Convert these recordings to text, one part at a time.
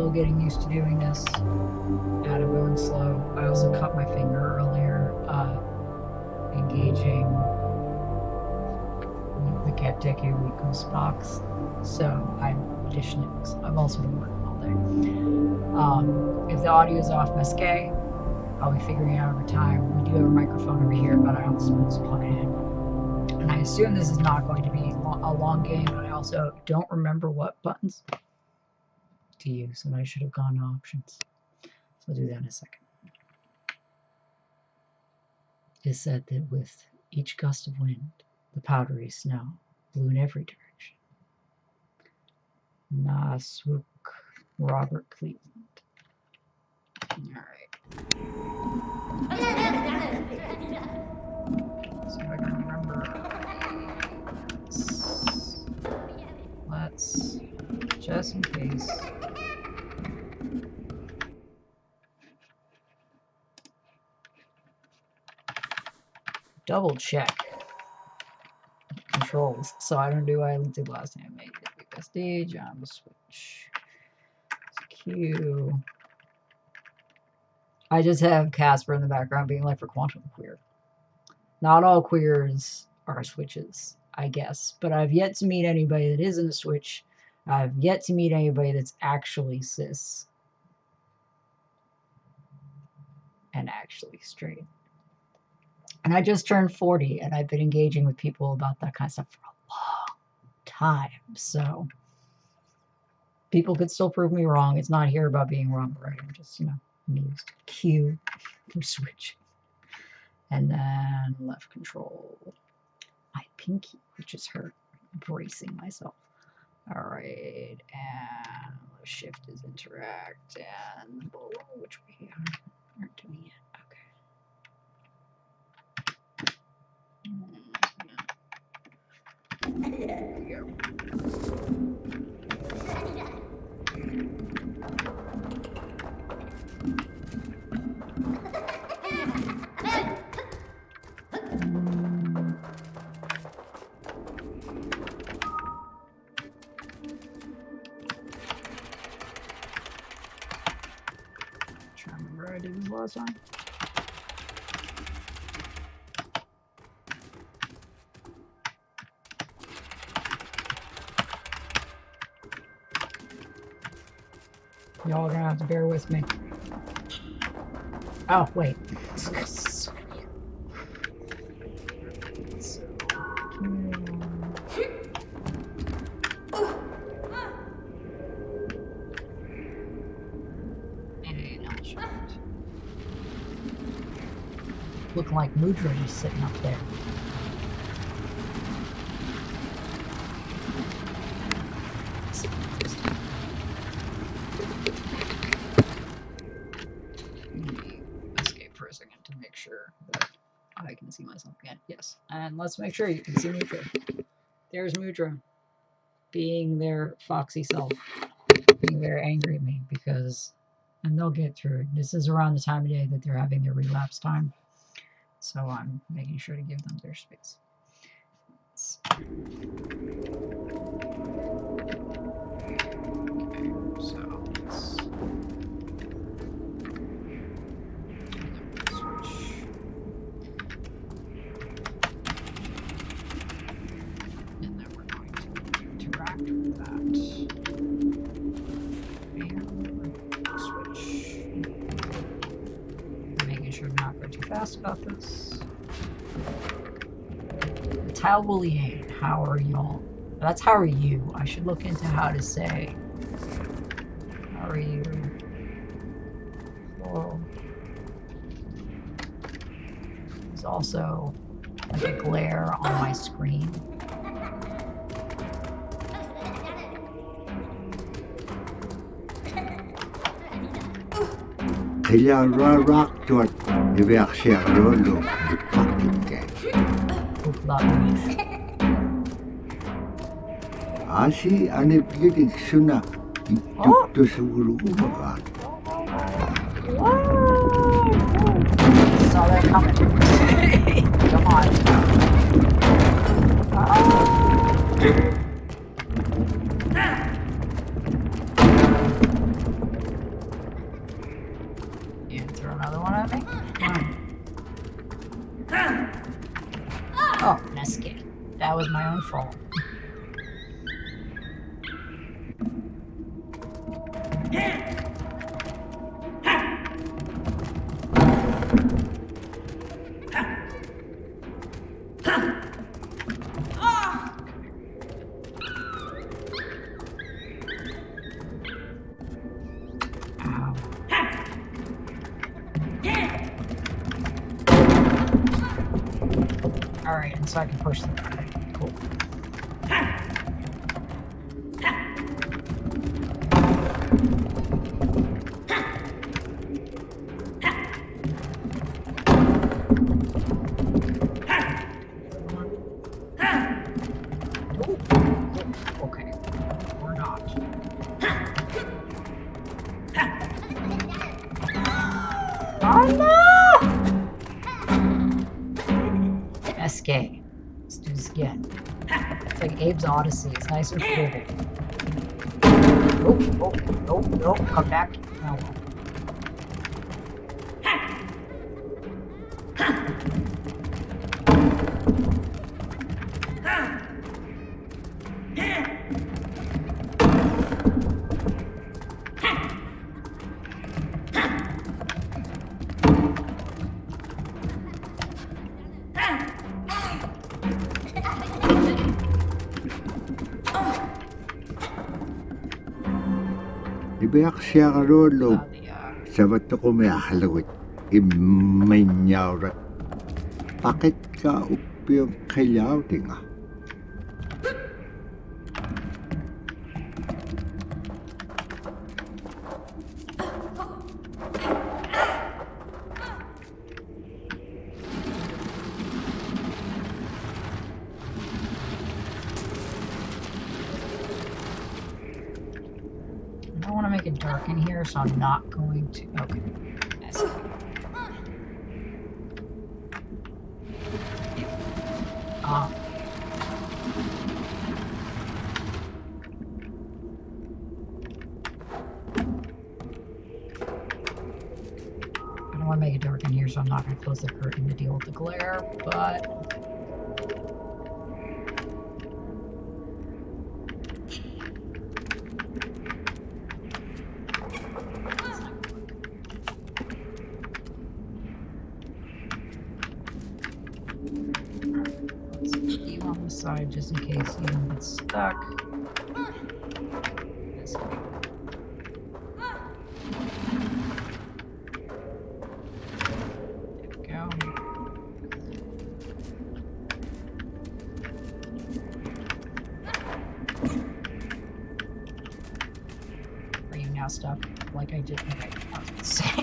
still getting used to doing this. Adam going slow. I also cut my finger earlier, engaging the Capteke Weekos box. So I'm auditioning because I've also been working all day. If the audio is off Mesquite, I'll be figuring it out over time. We do have a microphone over here, but I also want to plug it in. And I assume this is not going to be a long game, but I also don't remember what buttons to use, and I should have gone to options. So I'll do that in a second. It is said that with each gust of wind, the powdery snow blew in every direction. Naswook, Robert Cleveland. All right. See if I can remember. Let's just in case. Double check controls so I don't do what I did last time. Make it SD, jump switch. Q. I just have Casper in the background being like for quantum queer. Not all queers are switches, I guess, but I've yet to meet anybody that isn't a switch. I've yet to meet anybody that's actually cis and actually straight. And I just turned 40, and I've been engaging with people about that kind of stuff for a long time. So people could still prove me wrong. It's not here about being wrong, right? I'm just, amused. Q for switch. And then left control. My pinky, which is hurt. I'm bracing myself. All right. And shift is interact. And below, which we aren't doing it. There we go. Trying to remember how I did this last time. Y'all are gonna have to bear with me. Oh, wait. Looking like Mudra is sitting up there. Escape for a second to make sure that I can see myself again. Yes, and let's make sure you can see Mudra. There's Mudra, being their foxy self, being very angry at me because, and they'll get through it. This is around the time of day that they're having their relapse time. So I'm making sure to give them their space. Okay, so let's switch. And then we're going to interact with that. And switch. Making sure I'm not going too fast about this. Italian, how are y'all? That's how are you. I should look into how to say how are you. Whoa. There's also like a glare on my screen. Asi ane pigeting suna ituk to seguro umagat. Saw that coming. Come on. Oh, Nesky. That was my own fault. Alright, and so I can push them. Cool. Okay. Or not. Oh no! Escape. Let's do this again. It's like Abe's Odyssey. It's nice and forgiving. Oh, come back. Oh, well. Ibyak siya karolo. Sabat ako may akalawit. Imanyaw. Bakit ka upiyong kailaw tinga? I want to make it dark in here, so I'm not going to. Okay. Nice. I don't want to make it dark in here, so I'm not going to close the curtain to deal with the glare, but. Side just in case you don't get stuck. This way. There we go. Are you now stuck? Like I did. Okay, I was gonna say.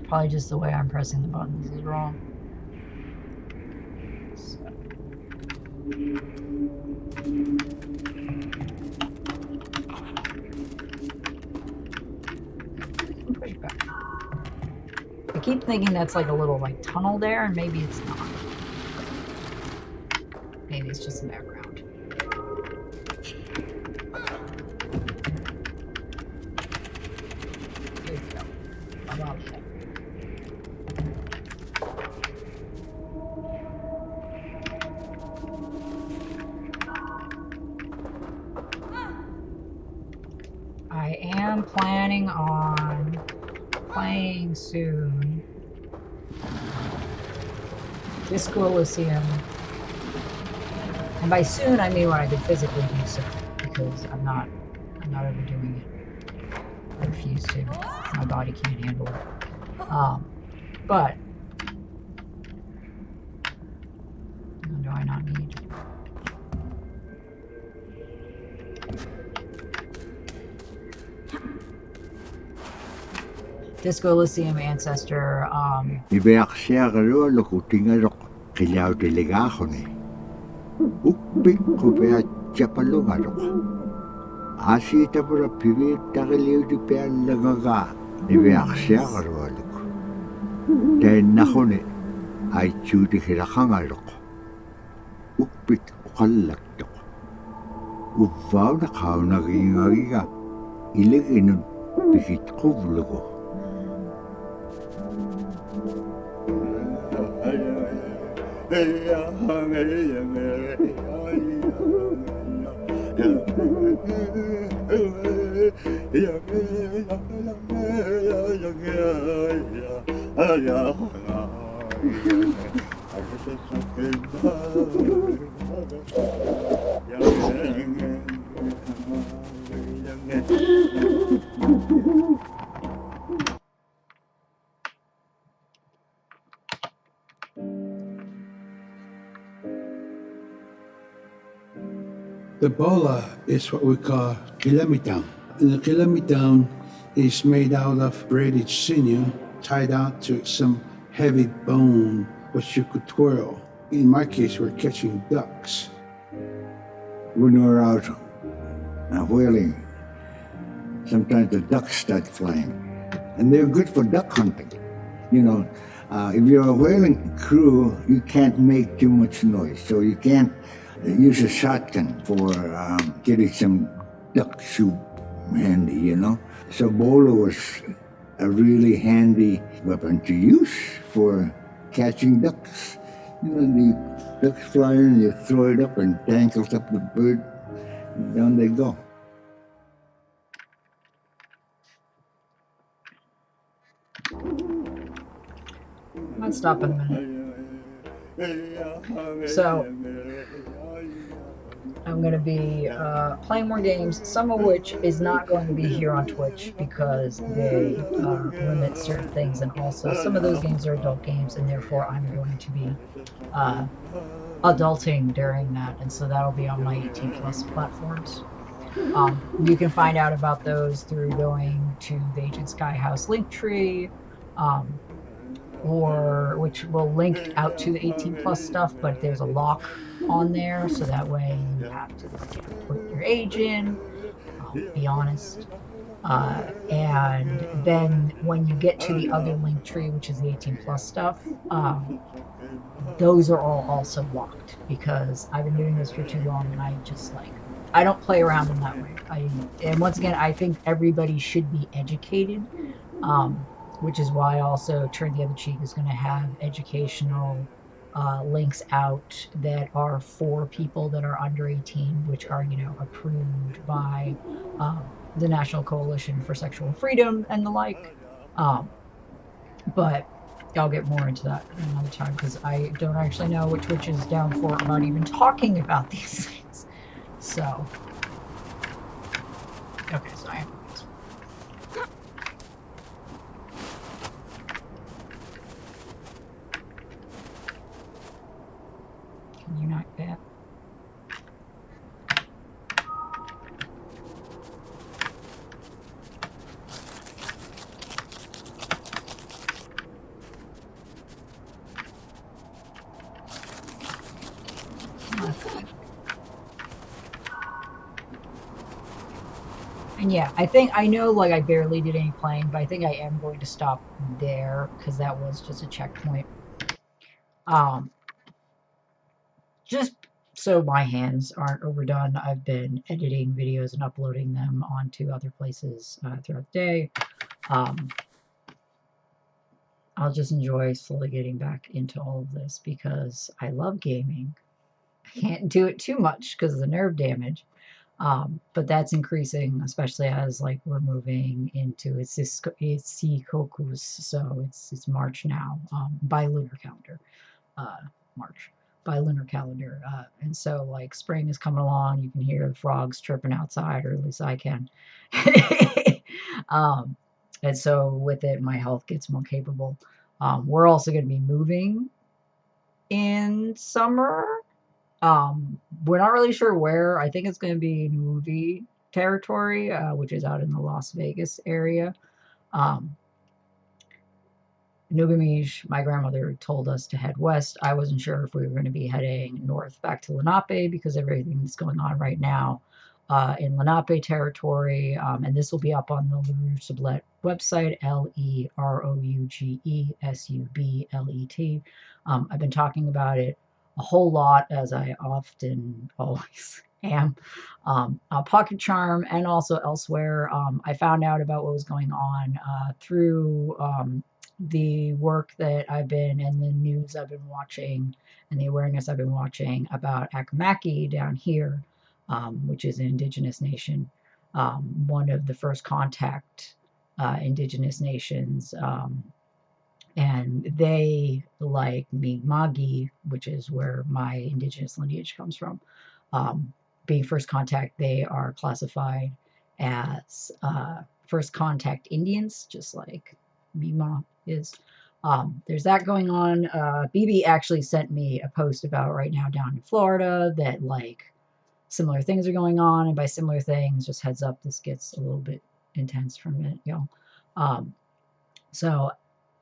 Probably just the way I'm pressing the buttons is wrong. So. Push back. I keep thinking that's like a little like tunnel there, and maybe it's not. Maybe it's just the background. Here we go. I love it. I am planning on playing soon Disco Elysium, and by soon I mean when I can physically do so, because I'm not overdoing it. I refuse to. My body can't handle it. But do I not need? Disco Elysium Ancestor. Ibyak siya karolo kutingarok kilaw delegaho ni. Ukpik ko pa chapalungarok. Asi tapura pivit takiliw di pian lagaga. Ibyak siya karolo. Dahil nako ni Ai chūti hirakangaloko. Ukpit ukallaktoko. Uvauda kaunagingagiga. Ileginun pihit kuvlugo. The bola is what we call kilamitang. And the kilamitang is made out of braided sinew tied out to some heavy bone which you could twirl. In my case, we're catching ducks. When we're out whaling, sometimes the ducks start flying. And they're good for duck hunting. You know, if you're a whaling crew, you can't make too much noise. So you can't use a shotgun for getting some duck soup handy, you know. So bolo was a really handy weapon to use for catching ducks. You know, the ducks fly in, you throw it up and tangles up the bird, and down they go. I might stop in a minute. So I'm going to be playing more games, some of which is not going to be here on Twitch because they limit certain things, and also some of those games are adult games, and therefore I'm going to be adulting during that, and so that'll be on my 18 plus platforms. You can find out about those through going to the Agent Sky House link tree, or which will link out to the 18 plus stuff, but there's a lock on there, so that way you have to put your age in. Be honest. And then when you get to the other link tree, which is the 18 plus stuff, those are all also locked because I've been doing this for too long, and I don't play around in that way. And once again, I think everybody should be educated, which is why also Turn the Other Cheek is going to have educational links out that are for people that are under 18, which are, approved by the National Coalition for Sexual Freedom and the like. But I'll get more into that another time because I don't actually know what Twitch is down for about even talking about these things. So, okay, so I am. Can you knock that? And yeah, I know like I barely did any playing, but I think I am going to stop there because that was just a checkpoint. Just so my hands aren't overdone, I've been editing videos and uploading them onto other places throughout the day. I'll just enjoy slowly getting back into all of this because I love gaming. I can't do it too much because of the nerve damage. But that's increasing, especially as like we're moving into it's Sikokus, so it's March now, by lunar calendar, March by lunar calendar, and so like spring is coming along. You can hear the frogs chirping outside, or at least I can. And so with it, my health gets more capable. We're also going to be moving in summer. We're not really sure where. I think it's going to be movie territory, which is out in the Las Vegas area. Nugamish, my grandmother told us to head west. I wasn't sure if we were going to be heading north back to Lenape because everything that's going on right now in Lenape territory, and this will be up on the LaRouge Sublet website, LeRougesublet. I've been talking about it a whole lot, as I often always am. Pocket Charm and also elsewhere. I found out about what was going on through the work that I've been and the news I've been watching and the awareness I've been watching about Akamaki down here, which is an Indigenous nation, one of the first contact Indigenous nations. And they, like Mi'kmaq, which is where my Indigenous lineage comes from, being first contact, they are classified as first contact Indians, just like Mi'kmaq is. There's that going on. BB actually sent me a post about right now down in Florida that like similar things are going on, and by similar things, just heads up, this gets a little bit intense for a minute, y'all. So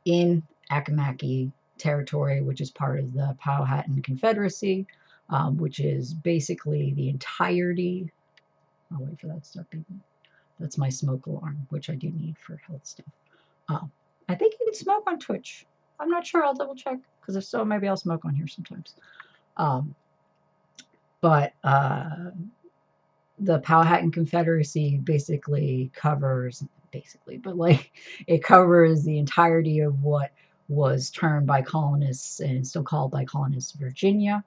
in Akamaki territory, which is part of the Powhatan Confederacy, which is basically the entirety. I'll wait for that to start beeping. That's my smoke alarm, which I do need for health stuff. I think you can smoke on Twitch. I'm not sure. I'll double check, because if so, maybe I'll smoke on here sometimes. But the Powhatan Confederacy basically covers, but like it covers the entirety of what was termed by colonists and still called by colonists Virginia,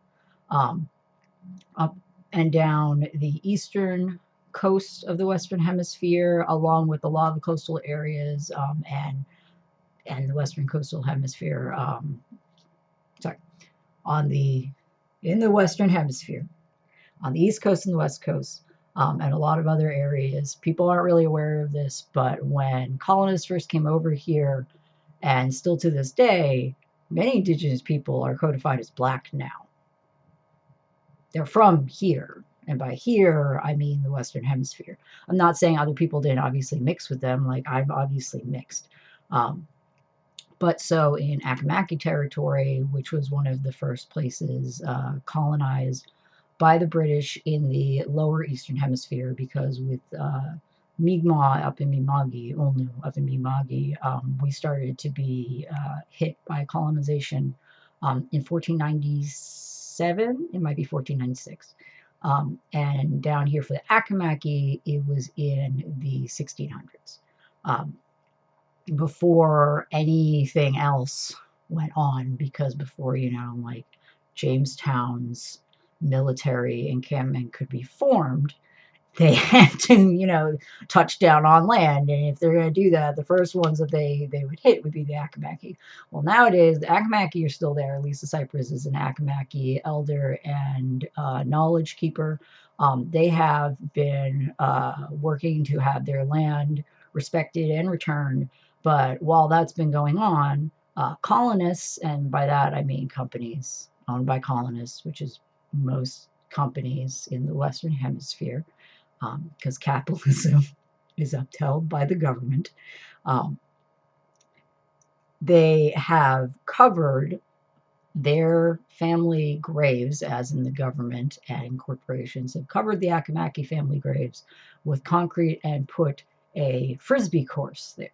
up and down the eastern coast of the Western Hemisphere, along with a lot of the coastal areas and the Western coastal hemisphere. In the Western Hemisphere, on the East Coast and the West Coast, and a lot of other areas. People aren't really aware of this, but when colonists first came over here, and still to this day, many Indigenous people are codified as Black now. They're from here, and by here, I mean the Western Hemisphere. I'm not saying other people didn't obviously mix with them, like I've obviously mixed. But so in Akamaki territory, which was one of the first places colonized by the British in the lower Eastern Hemisphere, because with Mi'kmaq up in Mi'kmaq, Olnu up in Mi'kmaq, we started to be hit by colonization in 1497. It might be 1496. And down here for the Akamaki, it was in the 1600s. Before anything else went on, because before, like Jamestown's military encampment could be formed, they had to, touch down on land. And if they're going to do that, the first ones that they would hit would be the Akamaki. Well, nowadays, the Akamaki are still there. Lisa Cypress is an Akamaki elder and knowledge keeper. They have been working to have their land respected and returned. But while that's been going on, colonists, and by that I mean companies owned by colonists, which is most companies in the Western Hemisphere, because capitalism is upheld by the government, they have covered their family graves, as in the government and corporations have covered the Akamaki family graves with concrete and put a frisbee course there.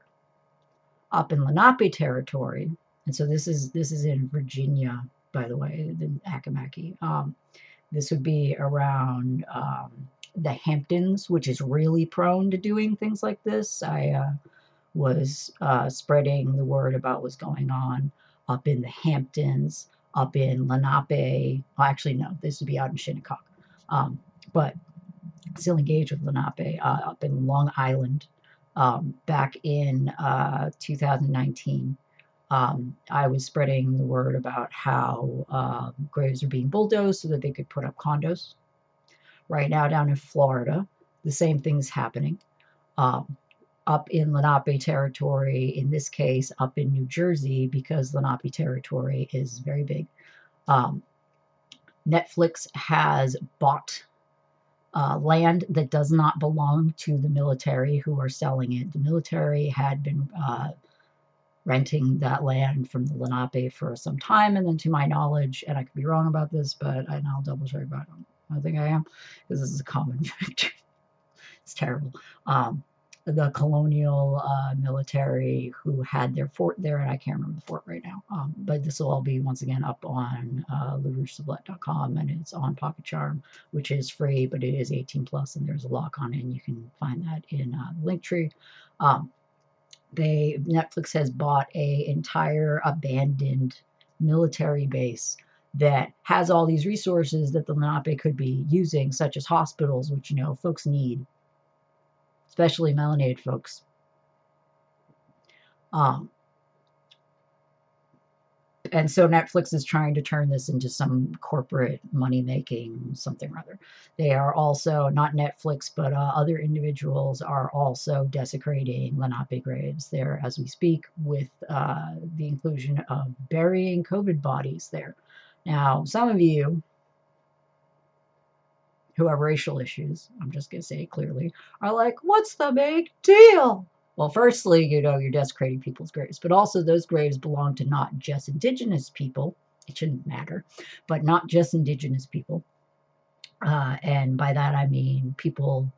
Up in Lenape territory, and so this is in Virginia, by the way, the Akamaki. This would be around the Hamptons, which is really prone to doing things like this. I was spreading the word about what's going on up in the Hamptons, up in Lenape. Well, actually, no, this would be out in Shinnecock, but still engaged with Lenape, up in Long Island. Back in 2019, I was spreading the word about how graves are being bulldozed so that they could put up condos. Right now, down in Florida, the same thing's happening. Up in Lenape territory, in this case, up in New Jersey, because Lenape territory is very big. Netflix has bought land that does not belong to the military who are selling it. The military had been renting that land from the Lenape for some time, and then to my knowledge, and I could be wrong about this, but I'll double check about it. I think I am, because this is a common fact. It's terrible. The colonial military who had their fort there, and I can't remember the fort right now. But this will all be once again up on larouchesublette.com, and it's on Pocket Charm, which is free, but it is 18 plus, and there's a lock on it, and you can find that in the link tree. Netflix has bought a entire abandoned military base that has all these resources that the Lenape could be using, such as hospitals, which folks need, especially melanated folks. And so Netflix is trying to turn this into some corporate money-making something or other. They are also, not Netflix, but other individuals are also desecrating Lenape graves there as we speak, with the inclusion of burying COVID bodies there. Now, some of you who have racial issues, I'm just going to say it clearly, are like, what's the big deal? Well, firstly, you're desecrating people's graves, but also those graves belong to not just Indigenous people. It shouldn't matter, but not just Indigenous people. And by that, I mean people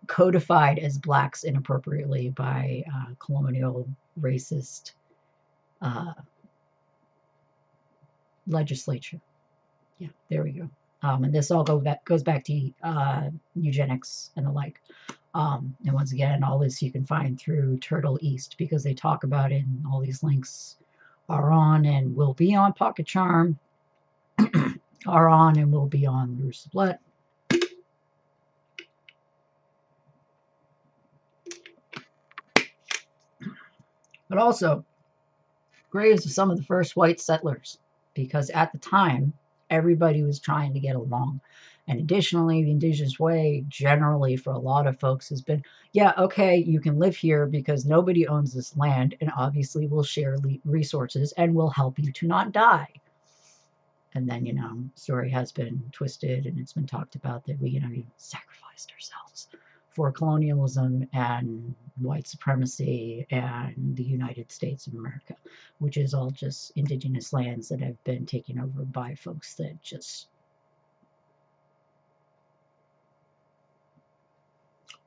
codified as blacks inappropriately by colonial racist legislature. Yeah, there we go. And this all goes back to eugenics and the like. And once again, all this you can find through Turtle East, because they talk about it, and all these links are on and will be on Pocket Charm, are on and will be on Rue Sublette. But also, graves of some of the first white settlers, because at the time, everybody was trying to get along. And additionally, the Indigenous way generally for a lot of folks has been, yeah, okay, you can live here because nobody owns this land, and obviously we'll share resources and we'll help you to not die. And then, story has been twisted, and it's been talked about that we sacrificed ourselves for colonialism and white supremacy and the United States of America, which is all just indigenous lands that have been taken over by folks that just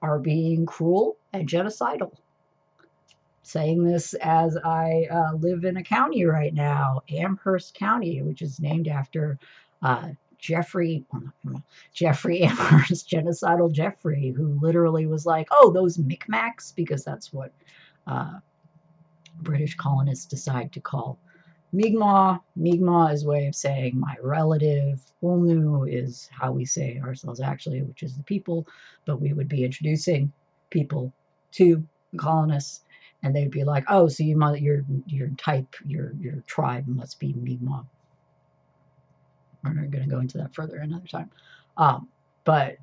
are being cruel and genocidal. Saying this as I live in a county right now, Amherst County, which is named after Jeffrey Amherst, genocidal Jeffrey, who literally was like, oh, those Micmacs, because that's what British colonists decide to call Mi'kmaq. Mi'kmaq is a way of saying my relative. Ulnu is how we say ourselves actually, which is the people, but we would be introducing people to colonists, and they'd be like, oh, so your type, your tribe must be Mi'kmaq. We're not going to go into that further another time. But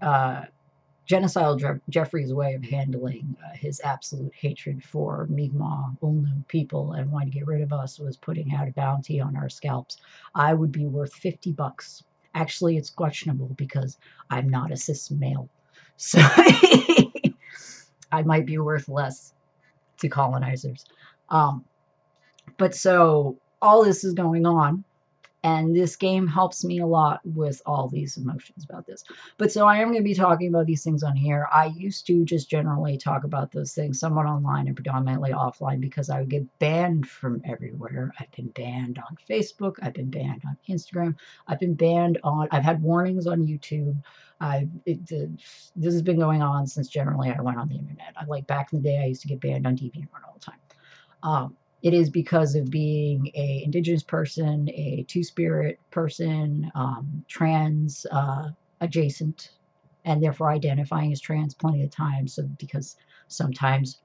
genocidal Jeffrey's way of handling his absolute hatred for Mi'kmaq, Ulnu people, and wanting to get rid of us was putting out a bounty on our scalps. I would be worth $50. Actually, it's questionable because I'm not a cis male. So I might be worth less to colonizers. But so all this is going on, and this game helps me a lot with all these emotions about this. But so I am going to be talking about these things on here. I used to just generally talk about those things somewhat online and predominantly offline, because I would get banned from everywhere. I've been banned on Facebook. I've been banned on Instagram. I've had warnings on YouTube. This has been going on since generally I went on the internet. Back in the day, I used to get banned on DeviantArt all the time. It is because of being a Indigenous person, a two-spirit person, trans adjacent, and therefore identifying as trans plenty of times. So because sometimes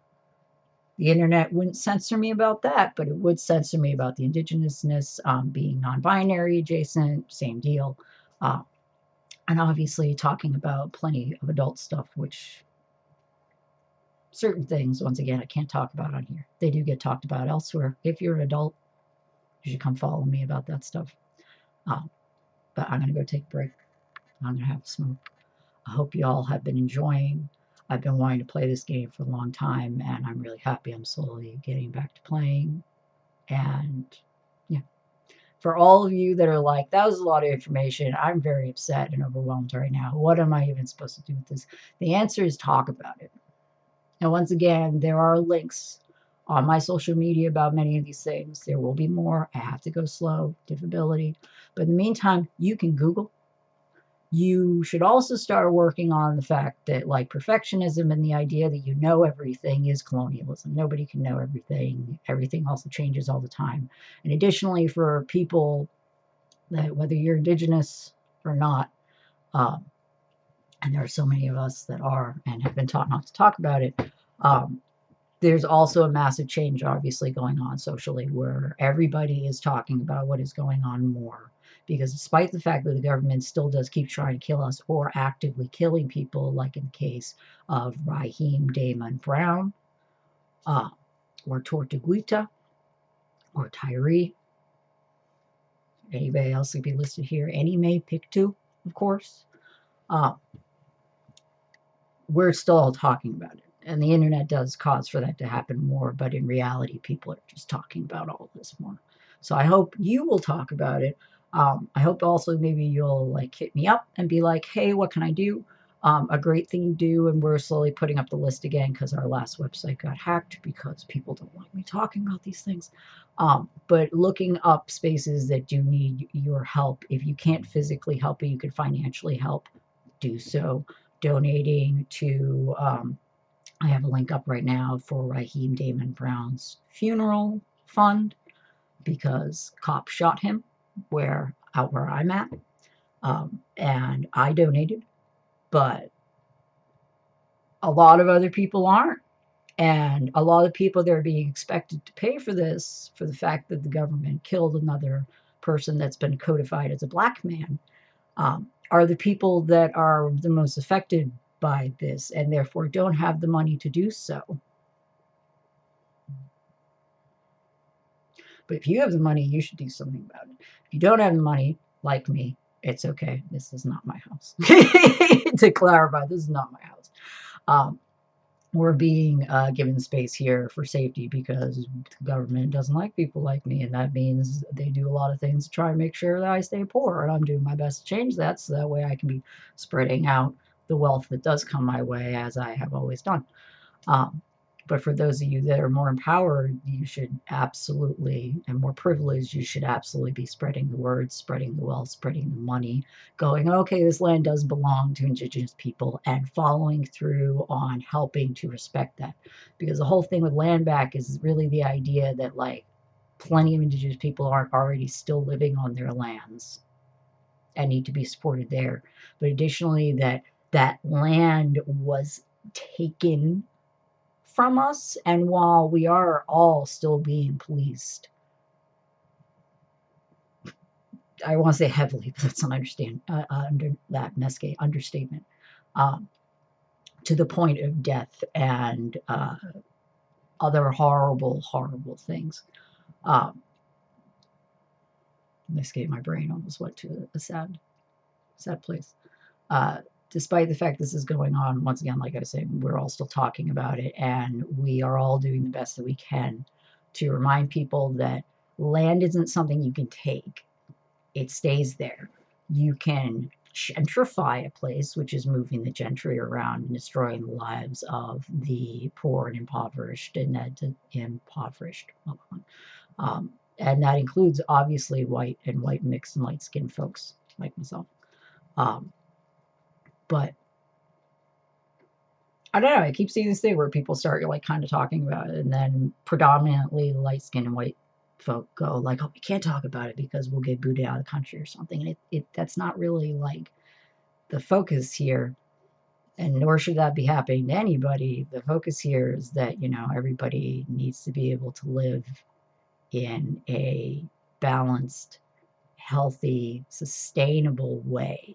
the internet wouldn't censor me about that, but it would censor me about the Indigenousness, being non-binary adjacent, same deal. And obviously talking about plenty of adult stuff, which certain things, once again, I can't talk about on here. They do get talked about elsewhere. If you're an adult, you should come follow me about that stuff. But I'm going to go take a break. I'm going to have a smoke. I hope you all have been enjoying. I've been wanting to play this game for a long time, and I'm really happy I'm slowly getting back to playing. And yeah, for all of you that are like, that was a lot of information. I'm very upset and overwhelmed right now. What am I even supposed to do with this? The answer is talk about it. And once again, there are links on my social media about many of these things. There will be more. I have to go slow, diffability. But in the meantime, you can Google. You should also start working on the fact that, like, perfectionism and the idea that you know everything is colonialism. Nobody can know everything. Everything also changes all the time. And additionally, for people that, whether you're Indigenous or not, um, and there are so many of us that are and have been taught not to talk about it, um, there's also a massive change obviously going on socially where everybody is talking about what is going on more. Because despite the fact that the government still does keep trying to kill us or actively killing people, like in the case of Raheem Damon Brown, uh, or Tortuguita, or Tyree, anybody else could be listed here, Anime Pictou, of course, uh, we're still all talking about it. And the internet does cause for that to happen more, but in reality, people are just talking about all of this more. So I hope you will talk about it. I hope also maybe you'll like hit me up and be like, hey, what can I do? A great thing to do, and we're slowly putting up the list again because our last website got hacked because people don't like me talking about these things. But looking up spaces that do need your help. If you can't physically help, but you can financially help, do so. Donating to, I have a link up right now for Raheem Damon Brown's funeral fund because cops shot him out where I'm at. And I donated, but a lot of other people aren't. And a lot of people that are being expected to pay for this, for the fact that the government killed another person that's been codified as a black man, are the people that are the most affected by this and therefore don't have the money to do so. But if you have the money, you should do something about it. If you don't have the money, like me, it's okay. This is not my house. To clarify, this is not my house. We're being given space here for safety because the government doesn't like people like me, and that means they do a lot of things to try and make sure that I stay poor, and I'm doing my best to change that so that way I can be spreading out the wealth that does come my way as I have always done. But for those of you that are more empowered, you should absolutely, and more privileged, you should absolutely be spreading the word, spreading the wealth, spreading the money, going, okay, this land does belong to Indigenous people, and following through on helping to respect that. Because the whole thing with land back is really the idea that, like, plenty of Indigenous people aren't already still living on their lands and need to be supported there. But additionally, that land was taken from us, and while we are all still being policed, I want to say heavily, but that's not under that Mesque understatement, um, to the point of death and other horrible, horrible things. Mesque, my brain almost went to a sad, sad place. Uh, Despite the fact this is going on, once again, like I was saying, we're all still talking about it, and we are all doing the best that we can to remind people that land isn't something you can take. It stays there. You can gentrify a place, which is moving the gentry around and destroying the lives of the poor and impoverished, and that includes obviously white and white mixed and light skinned folks like myself. But I don't know. I keep seeing this thing where people start like kind of talking about it, and then predominantly light skinned and white folk go like, "Oh, we can't talk about it because we'll get booted out of the country or something." And that's not really like the focus here, and nor should that be happening to anybody. The focus here is that everybody needs to be able to live in a balanced, healthy, sustainable way.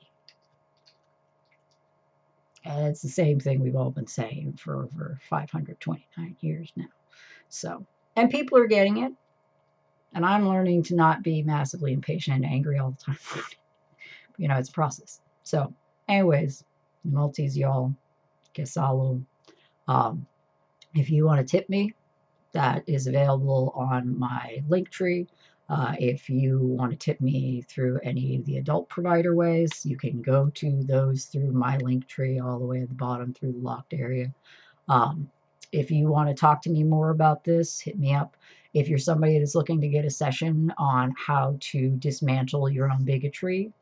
And it's the same thing we've all been saying for over 529 years now. So, and people are getting it. And I'm learning to not be massively impatient and angry all the time. It's a process. So, anyways, multis, y'all, quesalo. If you want to tip me, that is available on my link tree. If you want to tip me through any of the adult provider ways, you can go to those through my link tree all the way at the bottom through the locked area. If you want to talk to me more about this, hit me up. If you're somebody that's looking to get a session on how to dismantle your own bigotry,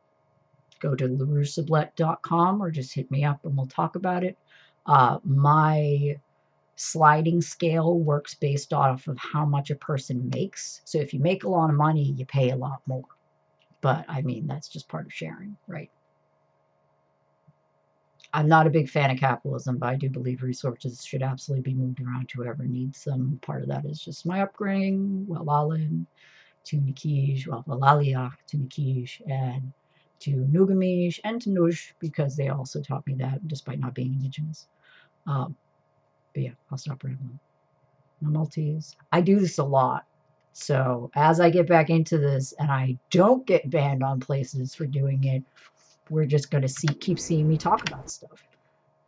go to laroussablet.com or just hit me up and we'll talk about it. My sliding scale works based off of how much a person makes. So if you make a lot of money, you pay a lot more. But I mean, that's just part of sharing, right? I'm not a big fan of capitalism, but I do believe resources should absolutely be moved around to whoever needs them. Part of that is just my upbringing, Walalin, to Nikish, well, Walalia, to Nikish, and to Nugamish, and to Nush, because they also taught me that, despite not being Indigenous. But yeah, I'll stop rambling. The Maltese. I do this a lot. So as I get back into this and I don't get banned on places for doing it, we're just going to keep seeing me talk about stuff.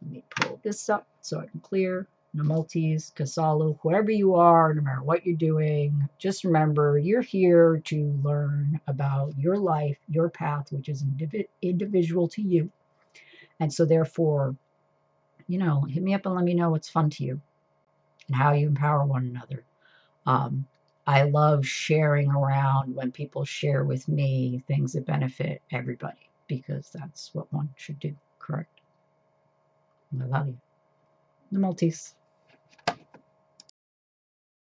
Let me pull this up so I can clear. Namultis, Kasalu, whoever you are, no matter what you're doing, just remember you're here to learn about your life, your path, which is individual to you. And so therefore, hit me up and let me know what's fun to you and how you empower one another. I love sharing around when people share with me things that benefit everybody, because that's what one should do, correct? I love you. The Maltese.